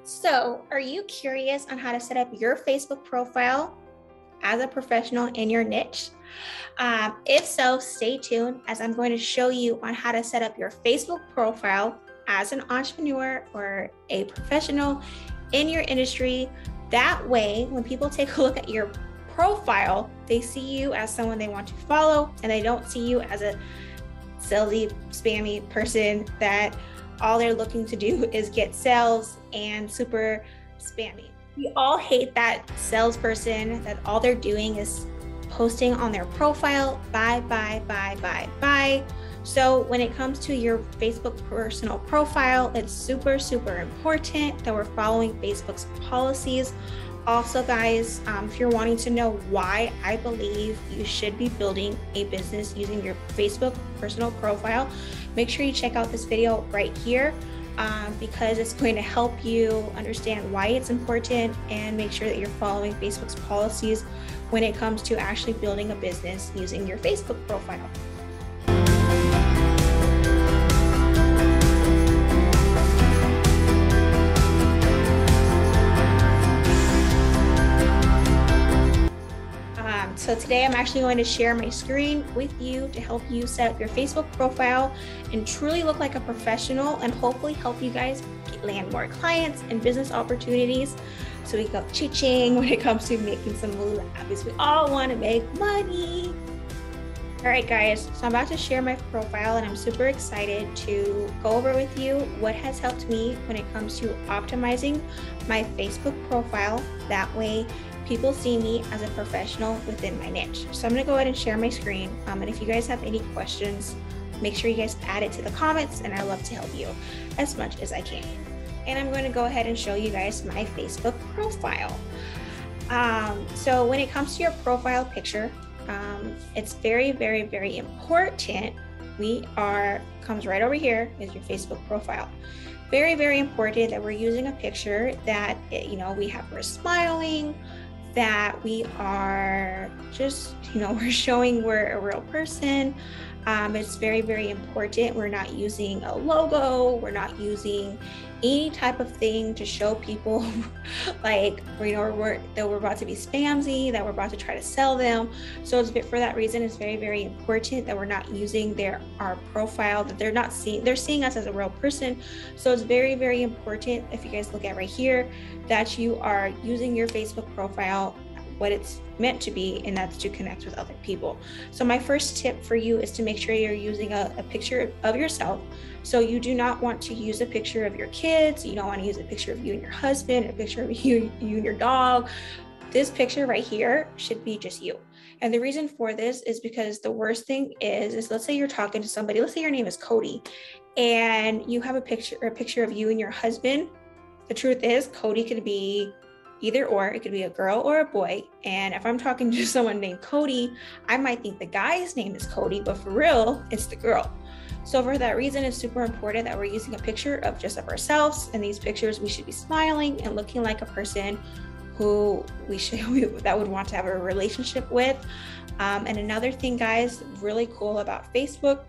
So, are you curious on how to set up your Facebook profile as a professional in your niche? If so, stay tuned as I'm going to show you on how to set up your Facebook profile as an entrepreneur or a professional in your industry. That way, when people take a look at your profile, they see you as someone they want to follow and they don't see you as a salesy, spammy person that all they're looking to do is get sales and super spammy. We all hate that salesperson that all they're doing is posting on their profile, buy. So when it comes to your Facebook personal profile, it's super important that we're following Facebook's policies. Also, guys, if you're wanting to know why I believe you should be building a business using your Facebook personal profile, make sure you check out this video right here because it's going to help you understand why it's important and make sure that you're following Facebook's policies when it comes to actually building a business using your Facebook profile. So today I'm actually going to share my screen with you to help you set up your Facebook profile and truly look like a professional and hopefully help you guys land more clients and business opportunities so we go cha-ching when it comes to making some moves because we all want to make money. All right, guys, so I'm about to share my profile and I'm super excited to go over with you what has helped me when it comes to optimizing my Facebook profile. That way, people see me as a professional within my niche. So I'm gonna go ahead and share my screen. And if you guys have any questions, make sure you guys add it to the comments and I love to help you as much as I can. And I'm going to go ahead and show you guys my Facebook profile. So when it comes to your profile picture, it's very important. Comes right over here is your Facebook profile. Very important that we're using a picture that, we're smiling, that we are just, we're showing we're a real person. It's very important. We're not using a logo. We're not using any type of thing to show people like, that we're about to be spammy, that we're about to try to sell them. So for that reason, it's very important that we're not using our profile, that they're seeing us as a real person. So it's very important, if you guys look at right here, that you are using your Facebook profile what it's meant to be, and that's to connect with other people. So my first tip for you is to make sure you're using a picture of yourself. So you do not want to use a picture of your kids. You don't want to use a picture of you and your husband, a picture of you and your dog. This picture right here should be just you. And the reason for this is because the worst thing is let's say you're talking to somebody, let's say your name is Cody, and you have a picture of you and your husband. The truth is Cody could be either or, it could be a girl or a boy. And if I'm talking to someone named Cody, I might think the guy's name is Cody, but for real, it's the girl. So for that reason, it's super important that we're using a picture of ourselves. In these pictures, we should be smiling and looking like a person who that would want to have a relationship with. And another thing, guys, really cool about Facebook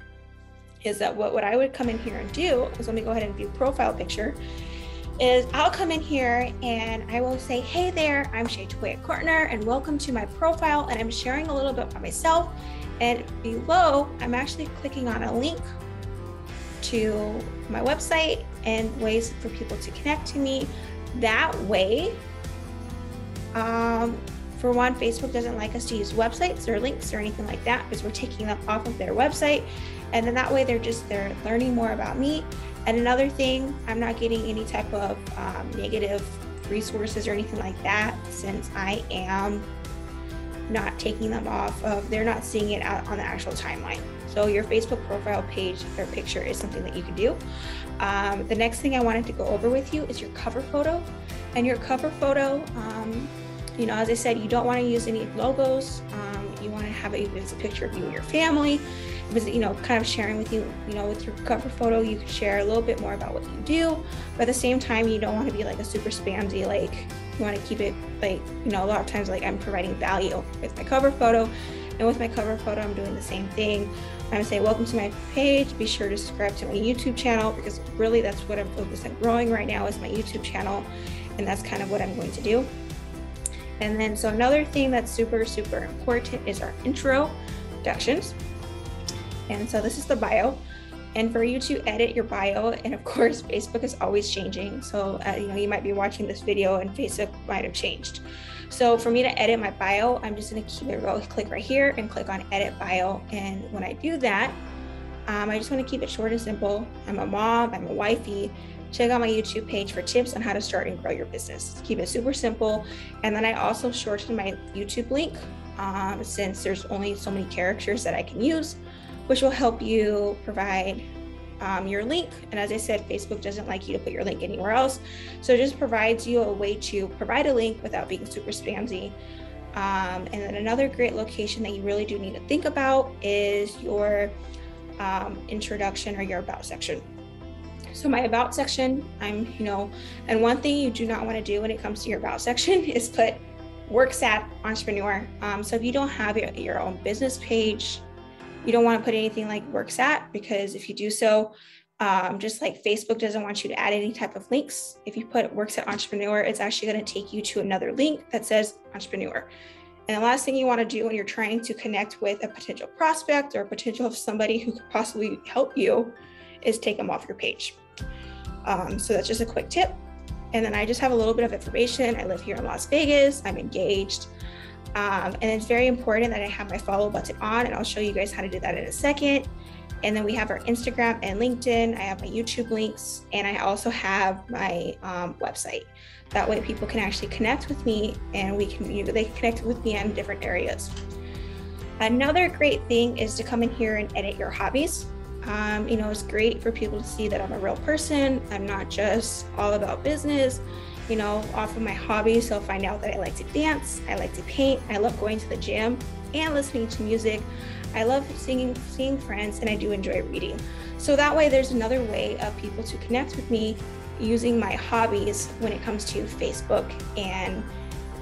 is that what I would come in here and do is, let me go ahead and view profile picture, is I'll come in here and I will say, hey there, I'm Shay Courtner and welcome to my profile, and I'm sharing a little bit about myself. And below, I'm actually clicking on a link to my website and ways for people to connect to me. That way, for one, Facebook doesn't like us to use websites or links or anything like that because we're taking them off of their website. And then that way they're learning more about me. And another thing, I'm not getting any type of negative resources or anything like that, since I am not taking them off of, they're not seeing it out on the actual timeline. So your Facebook profile page or picture is something that you can do. The next thing I wanted to go over with you is your cover photo. And your cover photo, as I said, you don't want to use any logos. You want to have it as a picture of you and your family. Was, kind of sharing with you, with your cover photo, you can share a little bit more about what you do, but at the same time, you don't want to be like a super spammy, like you want to keep it like, a lot of times like I'm providing value with my cover photo, and with my cover photo, I'm doing the same thing. I would say, welcome to my page. Be sure to subscribe to my YouTube channel, because really that's what I'm focused on growing right now, is my YouTube channel. And that's kind of what I'm going to do. And then, so another thing that's super, super important is our introductions. And so this is the bio. And for you to edit your bio, and of course, Facebook is always changing. So, you might be watching this video and Facebook might have changed. So for me to edit my bio, I'm just gonna click right here and click on edit bio. And when I do that, I just wanna keep it short and simple. I'm a mom, I'm a wifey. Check out my YouTube page for tips on how to start and grow your business. Keep it super simple. And then I also shortened my YouTube link since there's only so many characters that I can use, which will help you provide your link. And as I said, Facebook doesn't like you to put your link anywhere else. So it just provides you a way to provide a link without being super spammy. And then another great location that you really do need to think about is your introduction or your about section. So my about section, and one thing you do not want to do when it comes to your about section is put works at entrepreneur. So if you don't have your own business page, you don't want to put anything like works at, because if you do so, just like Facebook doesn't want you to add any type of links. If you put works at entrepreneur, it's actually going to take you to another link that says entrepreneur. And the last thing you want to do when you're trying to connect with a potential prospect or a potential of somebody who could possibly help you is take them off your page. So that's just a quick tip. And then I just have a little bit of information. I live here in Las Vegas. I'm engaged. And it's very important that I have my follow button on, and I'll show you guys how to do that in a second. And then we have our Instagram and LinkedIn. I have my YouTube links, and I also have my website. That way people can actually connect with me, and they can connect with me in different areas. Another great thing is to come in here and edit your hobbies. It's great for people to see that I'm a real person. I'm not just all about business. Off of my hobbies, they'll find out that I like to dance, I like to paint, I love going to the gym and listening to music. I love seeing friends, and I do enjoy reading. So that way there's another way of people to connect with me using my hobbies when it comes to Facebook, and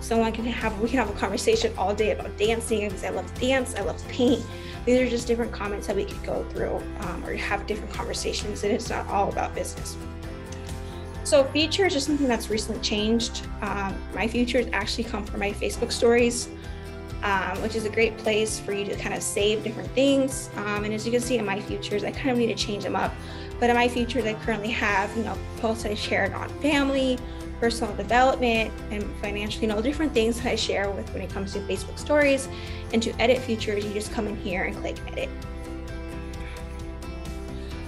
we can have a conversation all day about dancing, because I love to dance, I love to paint. These are just different comments that we could go through or have different conversations, and it's not all about business. So features is something that's recently changed. My features actually come from my Facebook stories, which is a great place for you to kind of save different things. And as you can see in my features, I kind of need to change them up. But in my features, I currently have, posts I shared on family, personal development, and financial, different things that I share with when it comes to Facebook stories. And to edit features, you just come in here and click edit.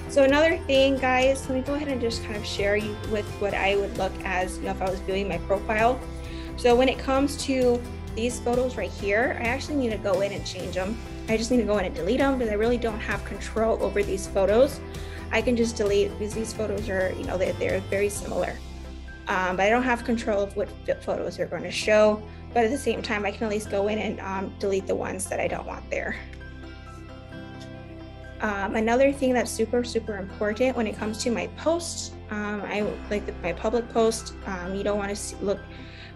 So another thing, guys, let me go ahead and just kind of share you with what I would look as, if I was building my profile. So when it comes to these photos right here, I actually need to go in and change them. I just need to go in and delete them, because I really don't have control over these photos. I can just delete, because these photos are, they're very similar. But I don't have control of what photos they're going to show. But at the same time, I can at least go in and delete the ones that I don't want there. Another thing that's super, super important when it comes to my posts, I like my public post. You don't want to look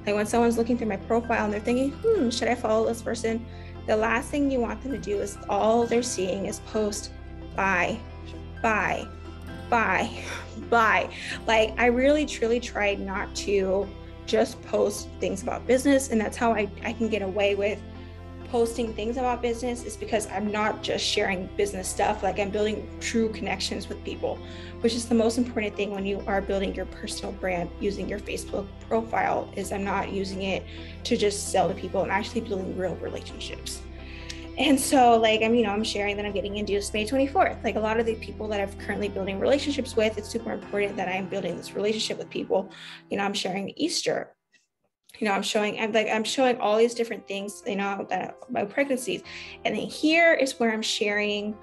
like when someone's looking through my profile and they're thinking, should I follow this person? The last thing you want them to do is all they're seeing is post buy. Like I really, truly tried not to just post things about business, and that's how I can get away with posting things about business, is because I'm not just sharing business stuff. Like, I'm building true connections with people, which is the most important thing when you are building your personal brand using your Facebook profile. Is I'm not using it to just sell to people. I'm actually building real relationships. And so I'm sharing that I'm getting induced May 24th. Like, a lot of the people that I'm currently building relationships with, it's super important that I'm building this relationship with people. I'm sharing Easter. I'm showing all these different things, that my pregnancies. And then here is where I'm sharing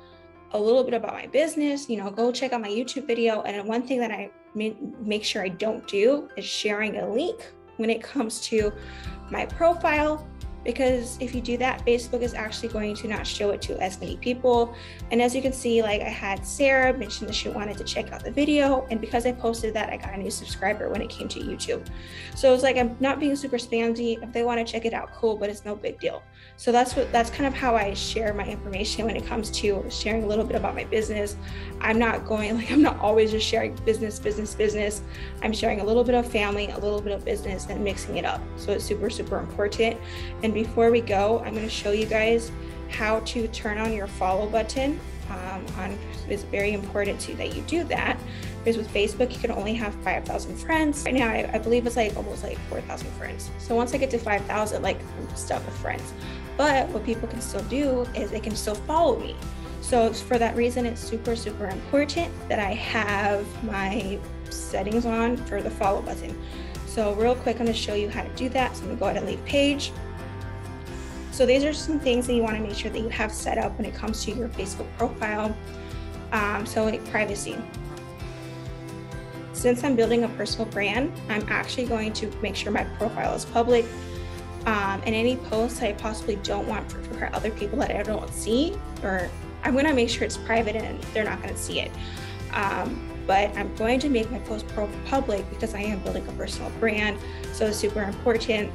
a little bit about my business. Go check out my YouTube video. And one thing that I make sure I don't do is sharing a link when it comes to my profile because if you do that, Facebook is actually going to not show it to as many people. And as you can see, like I had Sarah mention that she wanted to check out the video, and because I posted that, I got a new subscriber when it came to YouTube. So it's like, I'm not being super spammy. If they want to check it out, cool, but it's no big deal. So that's kind of how I share my information when it comes to sharing a little bit about my business. I'm not always just sharing business. I'm sharing a little bit of family, a little bit of business, and mixing it up. So it's super, super important. And before we go, I'm going to show you guys how to turn on your follow button. It's very important that you do that, because with Facebook you can only have 5,000 friends. Right now I believe it's like almost like 4,000 friends. So once I get to 5,000, like, I'm stuck with friends. But what people can still do is they can still follow me. So for that reason, it's super, super important that I have my settings on for the follow button. So real quick, I'm going to show you how to do that. So I'm going to go ahead and leave page. So these are some things that you want to make sure that you have set up when it comes to your Facebook profile. So like privacy. Since I'm building a personal brand, I'm actually going to make sure my profile is public. And any posts I possibly don't want for other people that I don't see, or I'm going to make sure it's private and they're not going to see it. But I'm going to make my post public because I am building a personal brand. So it's super important.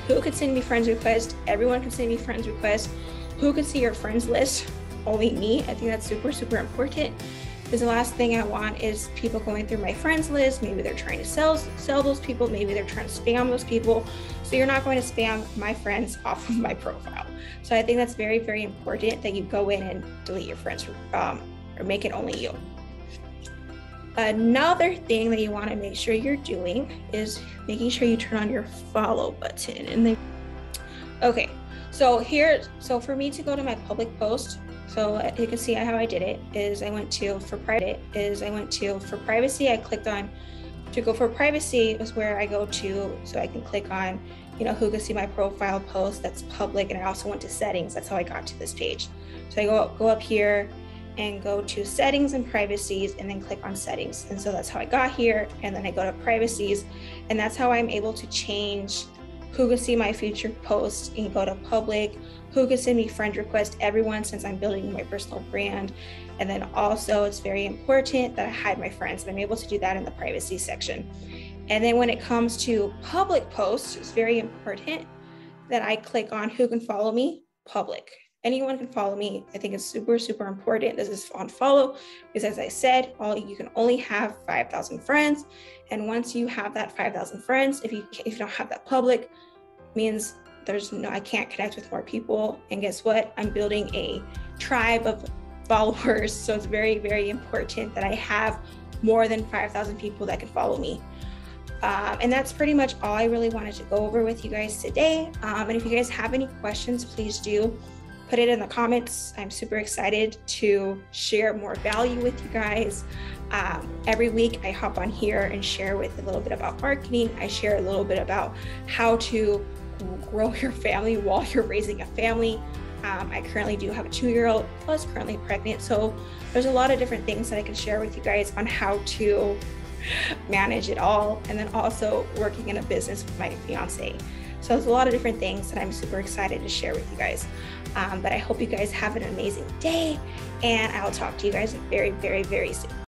Who can send me friends requests? Everyone can send me friends requests. Who can see your friends list? Only me. I think that's super, super important, because the last thing I want is people going through my friends list. Maybe they're trying to sell those people. Maybe they're trying to spam those people. So you're not going to spam my friends off of my profile. So I think that's very, very important that you go in and delete your friends, or make it only you. Another thing that you want to make sure you're doing is making sure you turn on your follow button. And then, okay, so for me to go to my public post, so you can see how I did it is I went to for privacy. I clicked on to go for privacy is where I go to, so I can click on, who can see my profile post that's public. And I also went to settings. That's how I got to this page. So I go up here and go to settings and privacies, and then click on settings. And so that's how I got here. And then I go to privacies, and that's how I'm able to change who can see my future posts and go to public, who can send me friend requests, everyone, since I'm building my personal brand. And then also it's very important that I hide my friends, and I'm able to do that in the privacy section. And then when it comes to public posts, it's very important that I click on who can follow me, public. Anyone can follow me. I think it's super, super important. This is on follow, because as I said, you can only have 5,000 friends. And once you have that 5,000 friends, if you don't have that public, means I can't connect with more people. And guess what? I'm building a tribe of followers. So it's very, very important that I have more than 5,000 people that can follow me. And that's pretty much all I really wanted to go over with you guys today. And if you guys have any questions, please do put it in the comments. I'm super excited to share more value with you guys. Every week I hop on here and share with a little bit about marketing. I share a little bit about how to grow your family while you're raising a family. I currently do have a 2-year-old, plus currently pregnant. So there's a lot of different things that I can share with you guys on how to manage it all. And then also working in a business with my fiance. So there's a lot of different things that I'm super excited to share with you guys. But I hope you guys have an amazing day, and I'll talk to you guys very, very, very soon.